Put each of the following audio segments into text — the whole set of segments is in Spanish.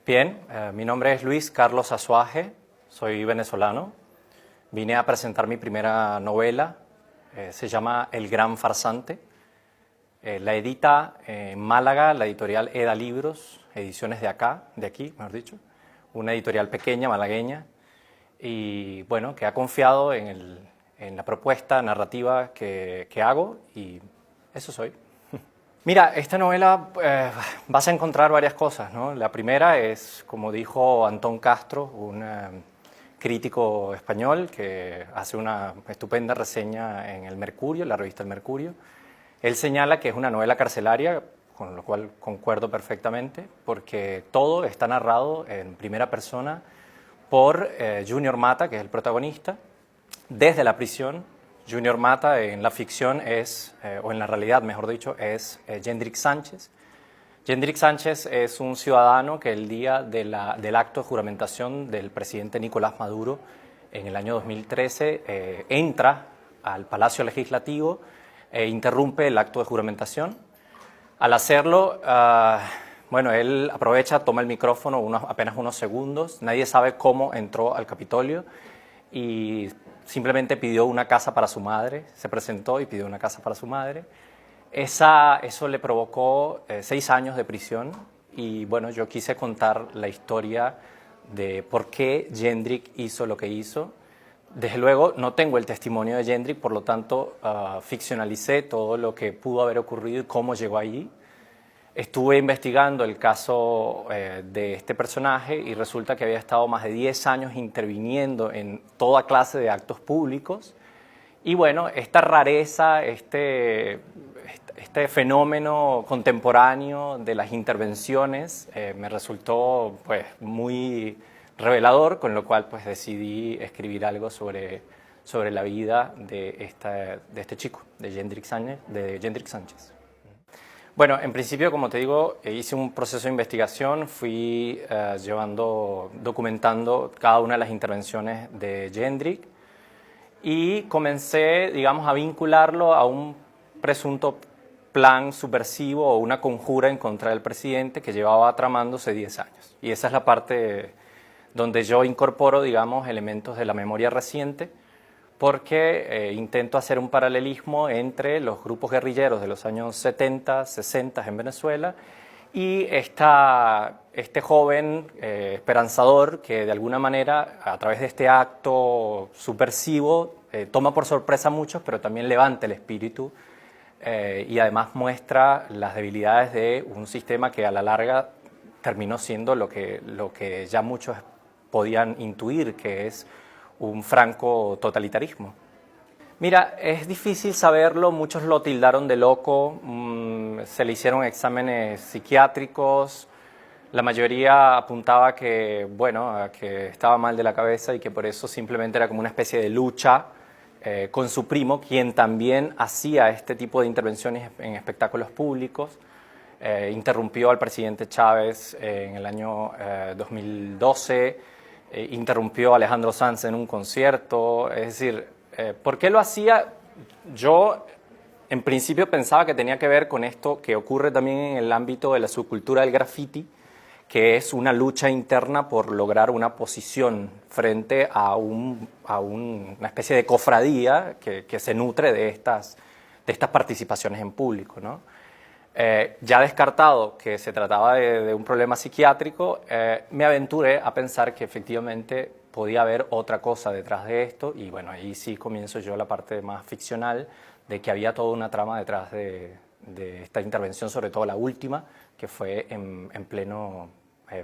Bien, mi nombre es Luis Carlos Azuaje, soy venezolano. Vine a presentar mi primera novela, se llama El Gran Farsante. La edita en Málaga la editorial Eda Libros, ediciones de aquí, mejor dicho, una editorial pequeña, malagueña, y bueno, que ha confiado en la propuesta narrativa que hago, y eso soy. Mira, esta novela vas a encontrar varias cosas, ¿no? La primera es, como dijo Antón Castro, un crítico español que hace una estupenda reseña en El Mercurio, la revista El Mercurio. Él señala que es una novela carcelaria, con lo cual concuerdo perfectamente, porque todo está narrado en primera persona por Junior Mata, que es el protagonista, desde la prisión. Junior Mata en la ficción es, o en la realidad mejor dicho, es Jendrik Sánchez. Jendrik Sánchez es un ciudadano que el día del acto de juramentación del presidente Nicolás Maduro en el año 2013 entra al Palacio Legislativo e interrumpe el acto de juramentación. Al hacerlo, bueno, él aprovecha, toma el micrófono apenas unos segundos, nadie sabe cómo entró al Capitolio y simplemente pidió una casa para su madre, se presentó y pidió una casa para su madre. Eso le provocó 6 años de prisión y bueno, yo quise contar la historia de por qué Jendrik hizo lo que hizo. Desde luego no tengo el testimonio de Jendrik, por lo tanto ficcionalicé todo lo que pudo haber ocurrido y cómo llegó allí. Estuve investigando el caso de este personaje y resulta que había estado más de 10 años interviniendo en toda clase de actos públicos. Y bueno, esta rareza, este fenómeno contemporáneo de las intervenciones me resultó pues, muy revelador, con lo cual pues, decidí escribir algo sobre la vida de este chico, de Jendrik Sánchez. Bueno, en principio, como te digo, hice un proceso de investigación, fui documentando cada una de las intervenciones de Jendrik y comencé, digamos, a vincularlo a un presunto plan subversivo o una conjura en contra del presidente que llevaba tramándose 10 años. Y esa es la parte donde yo incorporo, digamos, elementos de la memoria reciente, porque intento hacer un paralelismo entre los grupos guerrilleros de los años 70, 60 en Venezuela y este joven esperanzador que de alguna manera a través de este acto subversivo toma por sorpresa a muchos, pero también levanta el espíritu y además muestra las debilidades de un sistema que a la larga terminó siendo lo que ya muchos podían intuir, que es un franco totalitarismo. Mira, es difícil saberlo, muchos lo tildaron de loco, se le hicieron exámenes psiquiátricos, la mayoría apuntaba que, bueno, a que estaba mal de la cabeza y que por eso simplemente era como una especie de lucha con su primo, quien también hacía este tipo de intervenciones en espectáculos públicos. Interrumpió al presidente Chávez en el año 2012, interrumpió a Alejandro Sanz en un concierto, es decir, ¿por qué lo hacía? Yo en principio pensaba que tenía que ver con esto que ocurre también en el ámbito de la subcultura del graffiti, que es una lucha interna por lograr una posición frente a una especie de cofradía que se nutre de estas participaciones en público, ¿no? Ya descartado que se trataba de un problema psiquiátrico, me aventuré a pensar que efectivamente podía haber otra cosa detrás de esto y bueno, ahí sí comienzo yo la parte más ficcional de que había toda una trama detrás de esta intervención, sobre todo la última, que fue en pleno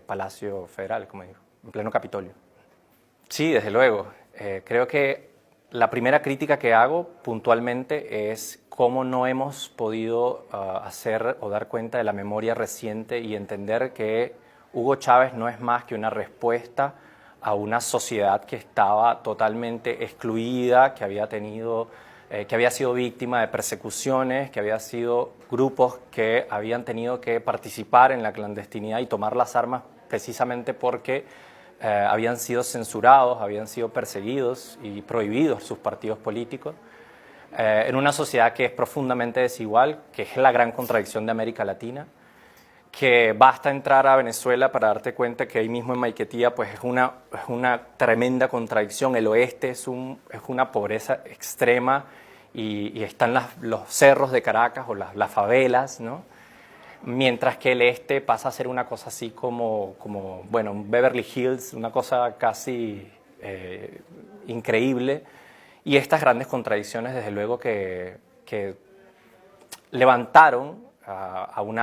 Palacio Federal, como digo, en pleno Capitolio. Sí, desde luego. Creo que la primera crítica que hago puntualmente es cómo no hemos podido hacer o dar cuenta de la memoria reciente y entender que Hugo Chávez no es más que una respuesta a una sociedad que estaba totalmente excluida, que había sido víctima de persecuciones, que había sido grupos que habían tenido que participar en la clandestinidad y tomar las armas precisamente porque habían sido censurados, habían sido perseguidos y prohibidos sus partidos políticos, en una sociedad que es profundamente desigual, que es la gran contradicción de América Latina, que basta entrar a Venezuela para darte cuenta que ahí mismo en Maiquetía pues es una tremenda contradicción. El oeste es una pobreza extrema y están los cerros de Caracas o las favelas, ¿no? Mientras que el este pasa a ser una cosa así como bueno, un Beverly Hills, una cosa casi increíble. Y estas grandes contradicciones, desde luego, que levantaron a un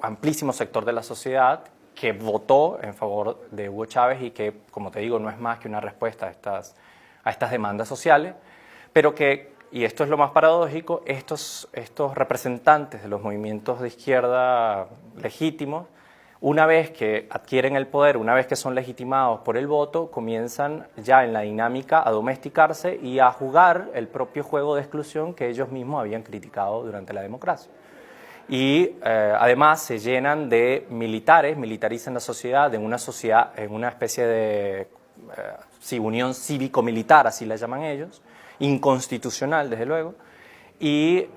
amplísimo sector de la sociedad que votó en favor de Hugo Chávez y que, como te digo, no es más que una respuesta a estas demandas sociales, pero que, y esto es lo más paradójico, estos representantes de los movimientos de izquierda legítimos, una vez que adquieren el poder, una vez que son legitimados por el voto, comienzan ya en la dinámica a domesticarse y a jugar el propio juego de exclusión que ellos mismos habían criticado durante la democracia. Y además se llenan de militares, militarizan la sociedad, en una especie de unión cívico-militar, así la llaman ellos, inconstitucional desde luego, y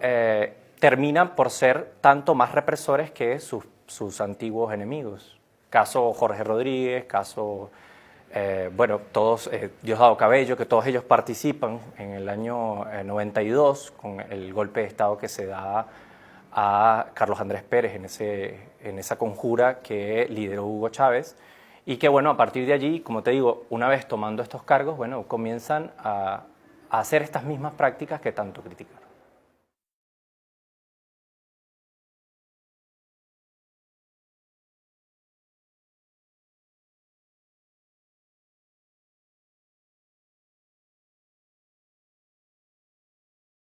terminan por ser tanto más represores que sus antiguos enemigos. Caso Jorge Rodríguez, caso, bueno, todos, Diosdado Cabello, que todos ellos participan en el año 92 con el golpe de Estado que se da a Carlos Andrés Pérez en esa conjura que lideró Hugo Chávez y que, bueno, a partir de allí, como te digo, una vez tomando estos cargos, bueno, comienzan a hacer estas mismas prácticas que tanto critican.